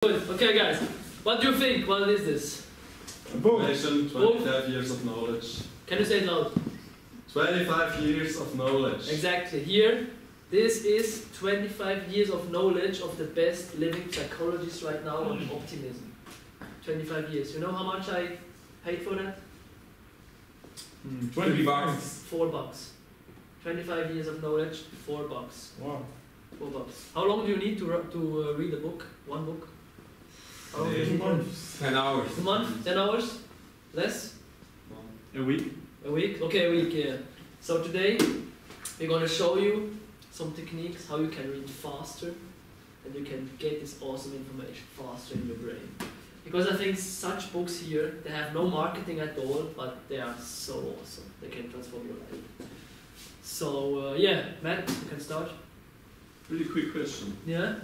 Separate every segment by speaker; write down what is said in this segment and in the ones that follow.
Speaker 1: Good. Okay, guys. What do you think? What is this?
Speaker 2: A book.
Speaker 3: 25 years of knowledge.
Speaker 1: Can you say it loud?
Speaker 3: 25 years of knowledge.
Speaker 1: Exactly. Here, this is 25 years of knowledge of the best living psychologists right now on optimism. 25 years. You know how much I paid for that?
Speaker 2: 20 bucks.
Speaker 1: $4. 25 years of knowledge, $4.
Speaker 2: Wow.
Speaker 1: $4. How long do you need to read a book? One book? How long do you need?
Speaker 2: 10 hours.
Speaker 1: A month? 10 hours? Less?
Speaker 2: A week.
Speaker 1: A week? Okay, a week, yeah. So today, we're going to show you some techniques how you can read faster and you can get this awesome information faster in your brain. Because I think such books here, they have no marketing at all, but they are so awesome. They can transform your life. So, yeah, Matt, you can start.
Speaker 4: Really quick question.
Speaker 1: Yeah?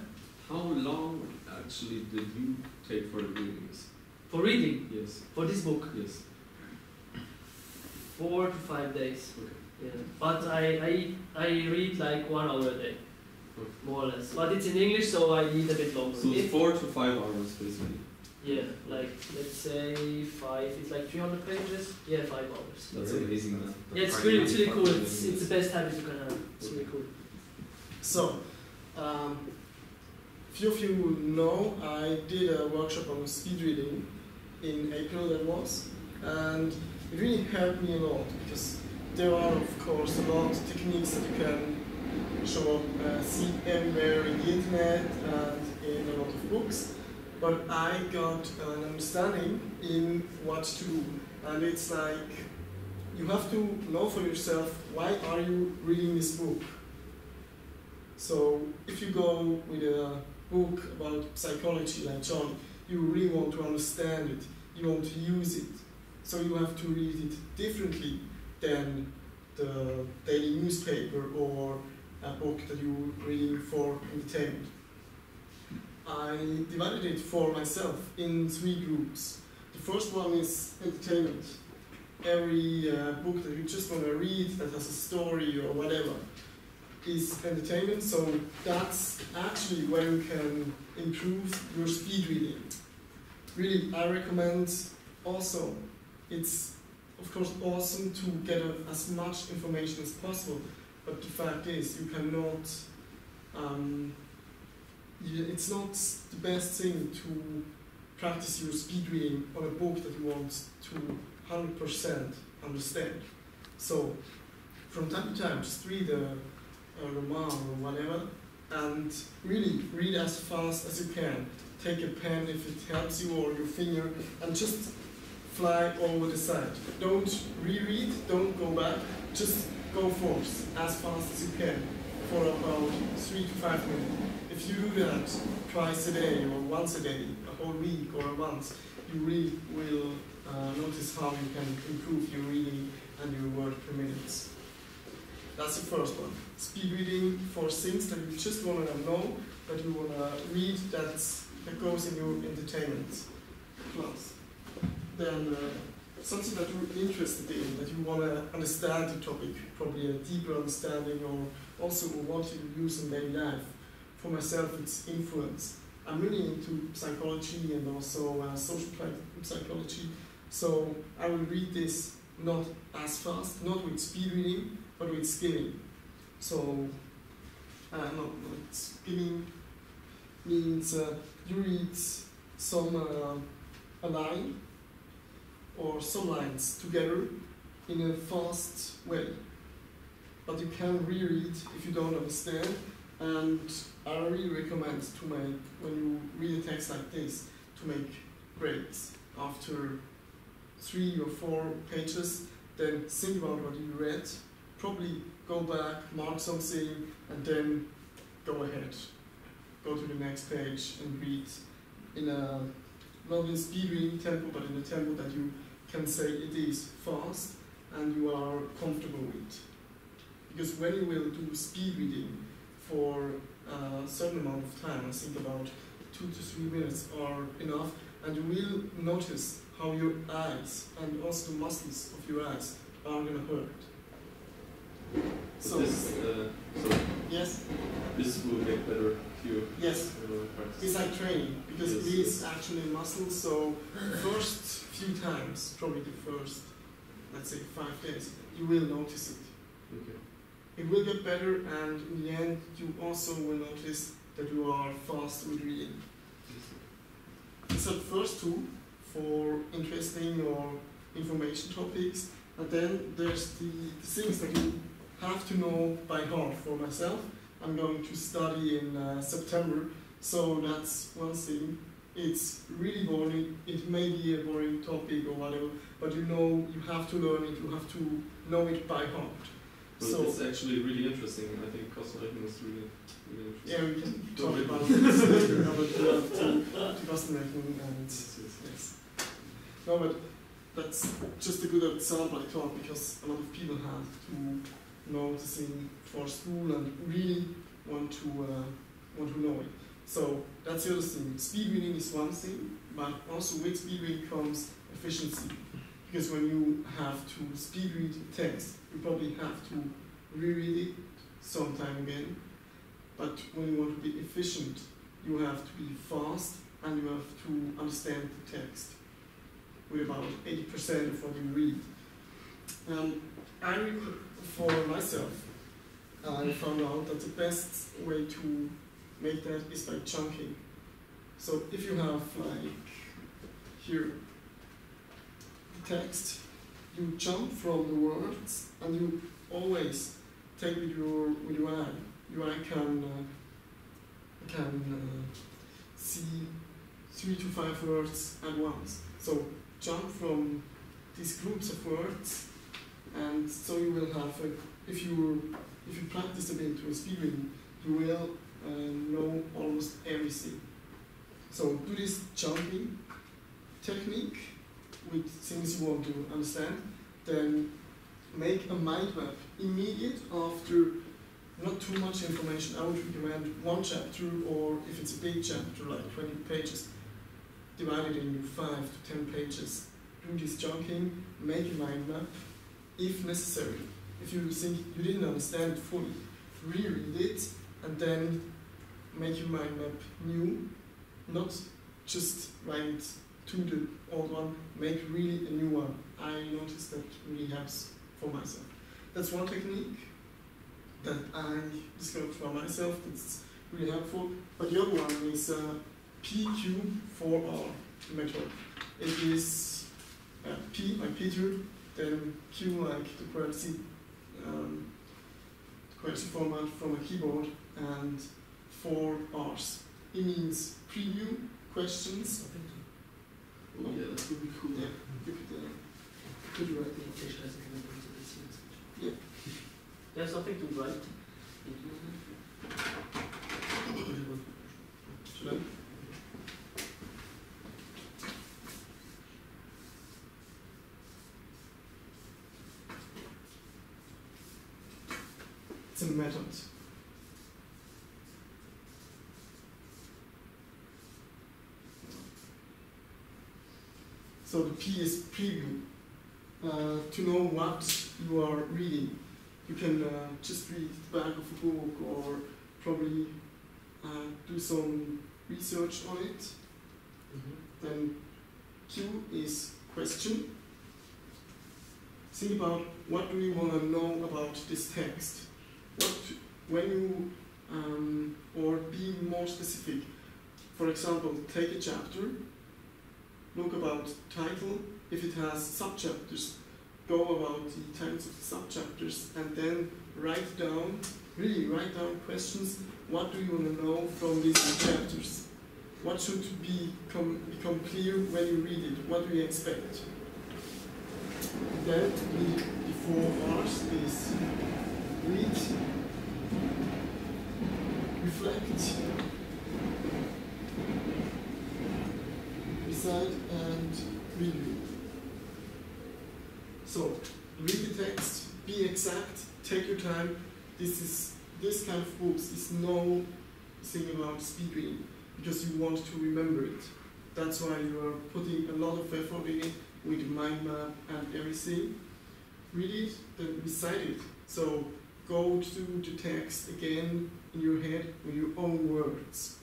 Speaker 4: How long actually did you take for the readings?
Speaker 1: For reading?
Speaker 4: Yes.
Speaker 1: For this book?
Speaker 4: Yes.
Speaker 1: 4 to 5 days.
Speaker 4: Okay.
Speaker 1: Yeah. But I read like 1 hour a day.
Speaker 4: Okay.
Speaker 1: More or less. But it's in English, so I need a bit longer.
Speaker 4: So it's 4 to 5 hours basically.
Speaker 1: Yeah, like let's say 5, it's like 300 pages. Yeah, 5 hours.
Speaker 4: That's amazing. Man.
Speaker 1: Yeah, it's really cool. It's the best habit you can have. It's really cool.
Speaker 5: So, few of you know I did a workshop on speed reading in April that was, and it really helped me a lot because there are of course a lot of techniques that you can show up, see everywhere in the internet and in a lot of books, but I got an understanding in what to do, and it's like you have to know for yourself why are you reading this book. So if you go with a book about psychology like John, you really want to understand it, you want to use it, so you have to read it differently than the daily newspaper or a book that you're reading for entertainment. I divided it for myself in 3 groups. The first one is entertainment. Every book that you just want to read that has a story or whatever is entertainment, so that's actually where you can improve your speed reading. Really, I recommend also, it's of course awesome to get as much information as possible, but the fact is you cannot, it's not the best thing to practice your speed reading on a book that you want to 100% understand. So from time to time, just read a roman or whatever, and really read as fast as you can. Take a pen if it helps you, or your finger, and just fly over the side. Don't reread, don't go back, just go forth as fast as you can for about 3 to 5 minutes. If you do that twice a day, or once a day, a whole week or a month, you really will notice how you can improve your reading and your word per minute. That's the first one. Speed reading for things that you just want to know, that you want to read, that goes in your entertainment class. Then something that you're interested in, that you want to understand the topic, probably a deeper understanding, or also what you use in daily life. For myself, it's influence. I'm really into psychology and also social psychology, so I will read this not as fast, not with speed reading, but with skimming. So, skimming means you read a line or some lines together in a fast way. But you can reread if you don't understand, and I really recommend to make, when you read a text like this, to make breaks after 3 or 4 pages, then think about what you read, probably go back, mark something, and then go ahead. Go to the next page and read in a, not in speed reading tempo, but in a tempo that you can say it is fast and you are comfortable with. Because when you will do speed reading for a certain amount of time, I think about 2 to 3 minutes are enough, and you will notice how your eyes and also the muscles of your eyes are going to hurt. So yes,
Speaker 3: this will get better if you
Speaker 5: yes.
Speaker 3: practice.
Speaker 5: It's like training because
Speaker 3: Yes,
Speaker 5: it is actually a muscle. So first few times, probably the first, let's say 5 days, you will notice it.
Speaker 3: Okay.
Speaker 5: It will get better, and in the end, you also will notice that you are fast with reading. These are the first two for interesting or information topics, and then there's the things that you have to know by heart. For myself, I'm going to study in September, so that's one thing. It's really boring. It may be a boring topic or whatever, but you know you have to learn it. You have to know it by heart.
Speaker 3: But
Speaker 5: So
Speaker 3: it's actually really interesting. I think Kostenrechnung is really interesting.
Speaker 5: yeah, we can talk
Speaker 3: Don't
Speaker 5: about
Speaker 3: really-
Speaker 5: this. To Kostenrechnung and yes. No, but that's just a good example I thought, because a lot of people have to know the thing for school and really want to know it. So that's the other thing. Speed reading is one thing, but also with speed reading comes efficiency. Because when you have to speed read text, you probably have to reread it sometime again. But when you want to be efficient, you have to be fast and you have to understand the text with about 80% of what you read. For myself, I found out that the best way to make that is by chunking. So if you have like here the text, you jump from the words and you always take with your eye. Your eye can see 3 to 5 words at once. So jump from these groups of words, and so you will have if you practice a bit with speed reading, you will know almost everything. So do this jumping technique with things you want to understand, then make a mind map immediate after not too much information. I would recommend one chapter, or if it's a big chapter like 20 pages, divide it into 5 to 10 pages. Do this chunking, make a mind map if necessary. If you think you didn't understand it fully, reread it and then make your mind map new, not just write it to the old one, make really a new one. I noticed that really helps for myself. That's one technique that I discovered for myself that's really helpful. But the other one is PQ4R method. It is P like Peter, then Q like the QWERTY format from a keyboard, and 4 R's. It means preview, questions.
Speaker 1: Oh, yeah, that would be cool.
Speaker 5: Yeah, you could write it. Yeah.
Speaker 1: There's something to write.
Speaker 5: Should I? It's a method. So the P is preview. To know what you are reading, you can just read the back of a book, or probably do some research on it. Then Q is question. Think about what do you want to know about this text. When you or be more specific. For example, take a chapter. Look about title. If it has subchapters, go about the titles of the subchapters, and then write down questions. What do you want to know from these chapters? What should become clear when you read it? What do you expect? Then the 4 R's is read, reflect, decide, and review. So read the text, be exact, take your time. This kind of books is no thing about speed reading, because you want to remember it. That's why you are putting a lot of effort in it with the mind map and everything. Read it, then recite it. So go through the text again in your head with your own words.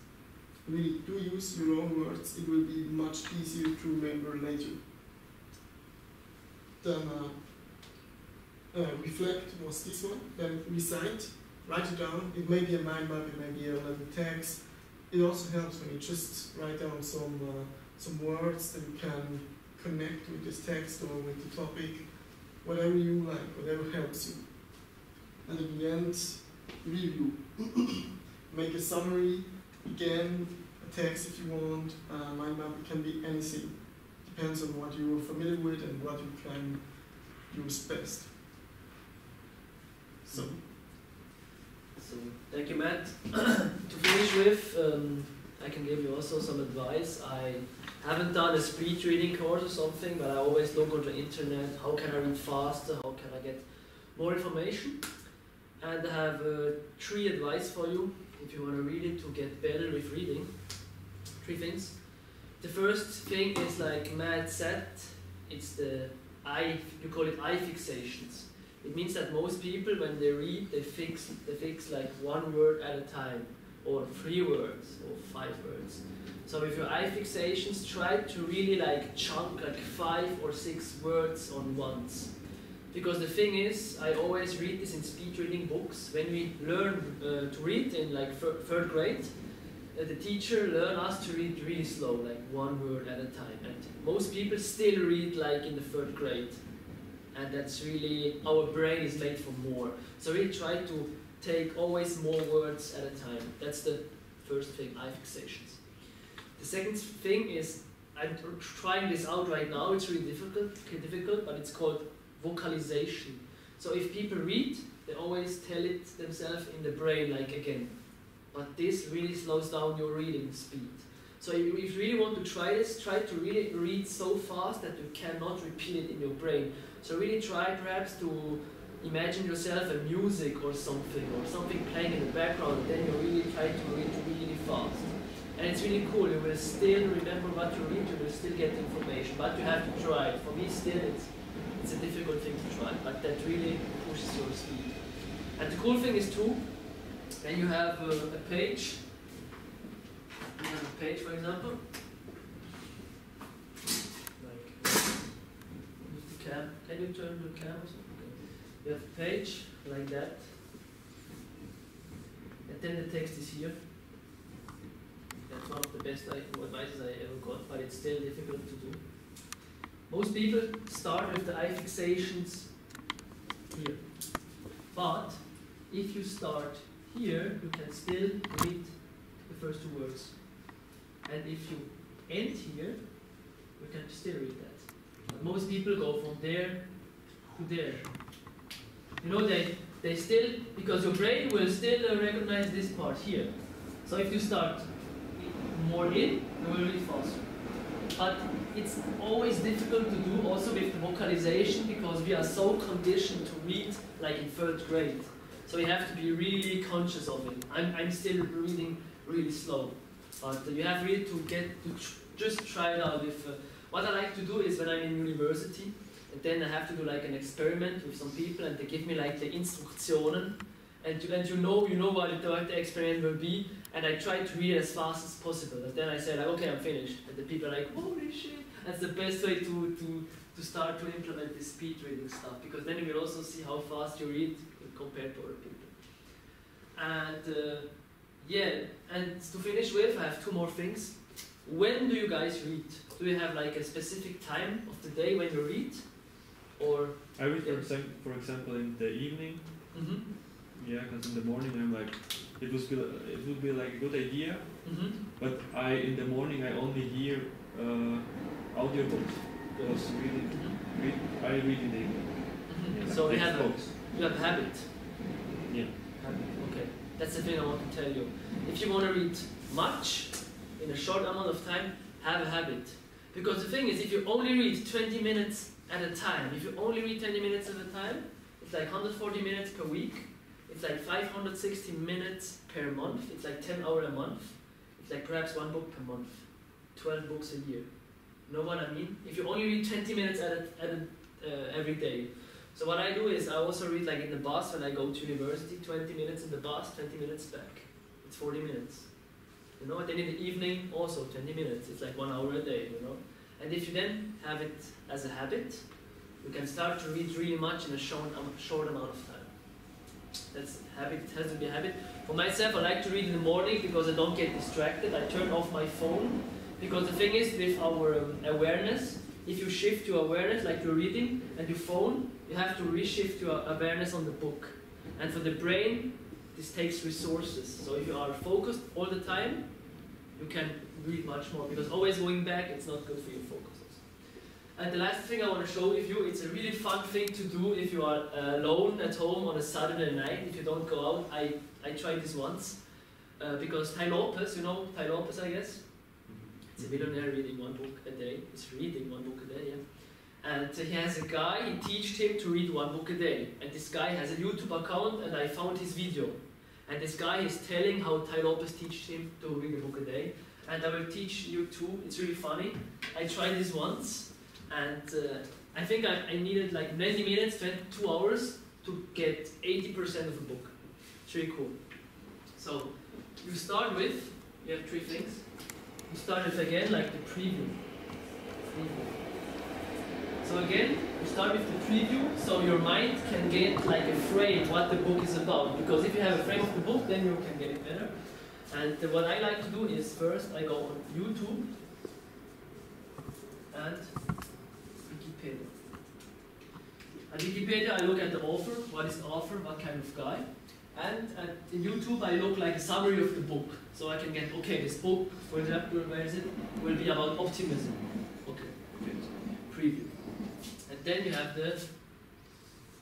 Speaker 5: Really, do use your own words, it will be much easier to remember later. Then reflect was this one, then recite, write it down. It may be a mind map, it may be a little text. It also helps when you just write down some words that you can connect with this text or with the topic, whatever you like, whatever helps you. And at the end, review. Make a summary, again, a text if you want, mind map, it can be anything. Depends on what you're familiar with and what you can use best. So
Speaker 1: thank you, Matt. To finish with, I can give you also some advice. I haven't done a speed reading course or something, but I always look on the internet, how can I read faster, how can I get more information. And I have 3 advice for you if you want to read it to get better with reading. 3 things. The first thing is, like Matt said, it's the eye, you call it eye fixations. It means that most people, when they read, they fix like 1 word at a time, or 3 words, or 5 words. So with your eye fixations, try to really like chunk like 5 or 6 words on once. Because the thing is, I always read this in speed reading books. When we learn to read in like 3rd grade, the teacher learned us to read really slow, like 1 word at a time. And most people still read like in the 3rd grade. And that's really, our brain is made for more. So we try to take always more words at a time. That's the first thing, eye fixations. The second thing is, I'm trying this out right now, it's really difficult, but it's called vocalization. So if people read, they always tell it themselves in the brain, like again. But this really slows down your reading speed. So if you really want to try this, try to really read so fast that you cannot repeat it in your brain. So really try perhaps to imagine yourself a music or something playing in the background, and then you really try to read really fast. And it's really cool, you will still remember what you read, you will still get information, but you have to try it. For me still it's a difficult thing to try, but that really pushes your speed. And the cool thing is too, when you have a page, for example, like the cam. Can you turn the cam or something? You have a page like that, and then the text is here. That's one of the best advices I ever got, but it's still difficult to do. Most people start with the eye fixations here, but if you start here, you can still read the first 2 words. And if you end here, you can still read that. But most people go from there to there. You know, they still, because your brain will still recognize this part here. So if you start more in, you will read faster. But it's always difficult to do also with the vocalization, because we are so conditioned to read like in 3rd grade. So you have to be really conscious of it. I'm still reading really slow. But you have really to just try it out with, what I like to do is when I'm in university, and then I have to do like an experiment with some people, and they give me like the Instruktionen, and you know what the experiment will be, and I try to read it as fast as possible. And then I say like, okay, I'm finished. And the people are like, holy shit. That's the best way to start to implement this speed reading stuff, because then you will also see how fast you read compared to other people. And yeah, and to finish with, I have 2 more things. When do you guys read? Do you have like a specific time of the day when you read? Or
Speaker 2: I read, for example, in the evening.
Speaker 1: Mm-hmm.
Speaker 2: Yeah, because in the morning I'm like, it would be like a good idea.
Speaker 1: Mm-hmm.
Speaker 2: But in the morning I only hear audiobooks. Because I read in the evening.
Speaker 1: Mm-hmm.
Speaker 2: Yeah,
Speaker 1: So
Speaker 2: like
Speaker 1: you have
Speaker 2: books.
Speaker 1: a habit.
Speaker 2: Yeah.
Speaker 1: Okay, that's the thing I want to tell you. If you want to read much in a short amount of time, have a habit. Because the thing is, if you only read 20 minutes at a time, it's like 140 minutes per week, it's like 560 minutes per month, it's like 10 hours a month, it's like perhaps 1 book per month, 12 books a year. You know what I mean? If you only read 20 minutes every day, So what I do is I also read like in the bus when I go to university, 20 minutes in the bus, 20 minutes back. It's 40 minutes. You know, and then in the evening also 20 minutes. It's like 1 hour a day, you know. And if you then have it as a habit, you can start to read really much in a short amount of time. That's habit, it has to be a habit. For myself, I like to read in the morning because I don't get distracted. I turn off my phone because the thing is with our awareness, if you shift your awareness like you're reading and your phone, you have to reshift your awareness on the book. And for the brain, this takes resources. So if you are focused all the time, you can read much more because always going back, it's not good for your focus. And the last thing I want to show you, it's a really fun thing to do if you are alone at home on a Saturday night, if you don't go out. I tried this once because Tai Lopez, you know Tai Lopez, I guess? It's a millionaire reading one book a day. He's reading one book a day, yeah. And he has a guy, he teached him to read one book a day. And this guy has a YouTube account and I found his video. And this guy is telling how Tai Lopez teached him to read a book a day. And I will teach you too, it's really funny. I tried this once. And I think I needed like 90 minutes, 2 hours to get 80% of the book. It's really cool. So you start with, you have 3 things. You start with again like the preview. So again, you start with the preview so your mind can get like a frame what the book is about. Because if you have a frame of the book, then you can get it better. And what I like to do is first I go on YouTube and Wikipedia. At Wikipedia, I look at the author, what is the author, what kind of guy. And in YouTube, I look like a summary of the book. So I can get, okay, this book, for example, where is it? Will be about optimism. Okay, good. Preview. And then you have the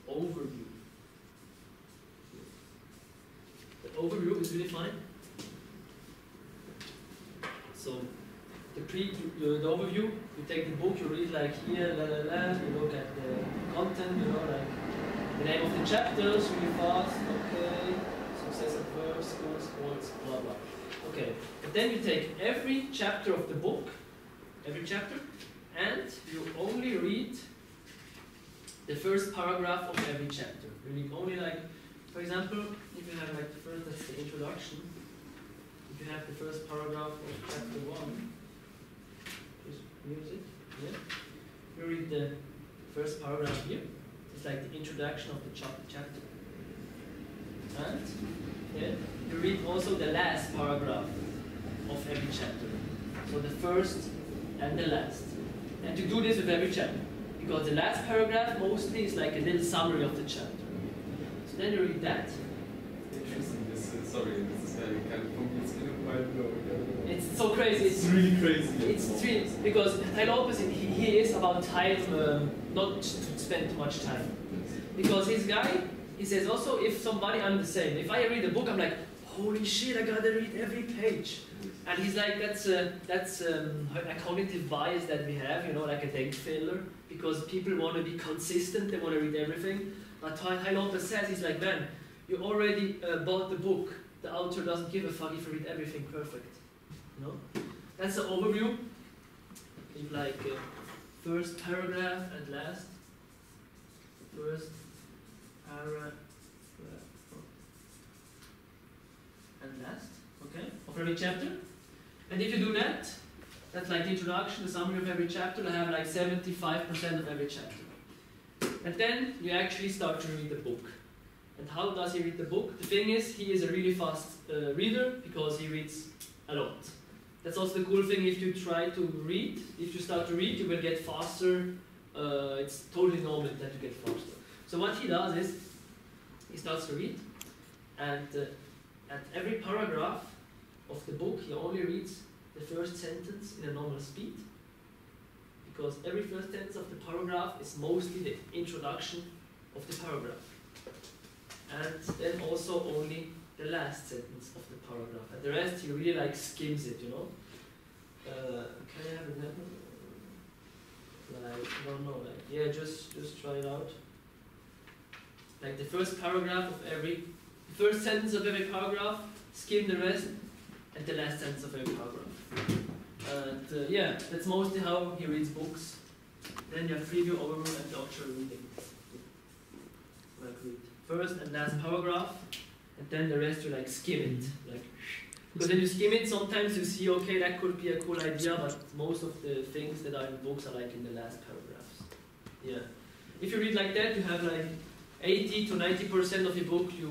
Speaker 1: overview. The overview is really fine. So the overview, you take the book, you read like here, la la la, you look at the content, you know, like the name of the chapters, really fast, okay, success at first, schools, sports, blah blah. Okay, but then you take every chapter of the book, every chapter, and you only read the first paragraph of every chapter. You read only like, for example, if you have like the first, that's the introduction, if you have the first paragraph of chapter 1, music, yeah. You read the first paragraph here. It's like the introduction of the chapter. And yeah, you read also the last paragraph of every chapter. So the first and the last. And you do this with every chapter. Because the last paragraph mostly is like a little summary of the chapter. So then you read that.
Speaker 3: Interesting. Sorry, this is kind of completely quite low.
Speaker 1: It's so crazy.
Speaker 3: It's really crazy.
Speaker 1: It's really, because Tai Lopez, he is about time, not to spend too much time. Because his guy, he says also, if somebody, I'm the same. If I read a book, I'm like, holy shit, I gotta read every page. And he's like, that's a cognitive bias that we have, you know, like a Denkfehler. Because people want to be consistent, they want to read everything. But Tai Lopez says, he's like, man, you already bought the book. The author doesn't give a fuck if you read everything perfect. You know? That's the overview. It's like first paragraph and last. First paragraph and last. Okay? Of every chapter. And if you do that, that's like the introduction, the summary of every chapter. I have like 75% of every chapter. And then you actually start to read the book. And how does he read the book? The thing is, he is a really fast reader because he reads a lot. That's also the cool thing. If you try to read, if you start to read, you will get faster. It's totally normal that you get faster. So what he does is, he starts to read, and at every paragraph of the book, he only reads the first sentence in a normal speed. Because every first sentence of the paragraph is mostly the introduction of the paragraph. And then also only the last sentence of the paragraph. And the rest he really like skims it, you know. Can I have an example? Like, I don't know, like, yeah, just try it out. Like the first paragraph of the first sentence of every paragraph, skim the rest, and the last sentence of every paragraph. And yeah, that's mostly how he reads books. Then you have preview, overview, and the actual reading. like read first and last paragraph, and then the rest you like skim it, like. Because when you skim it, sometimes you see, okay, that could be a cool idea, but most of the things that are in books are like in the last paragraphs. Yeah. If you read like that, you have like 80 to 90% of your book you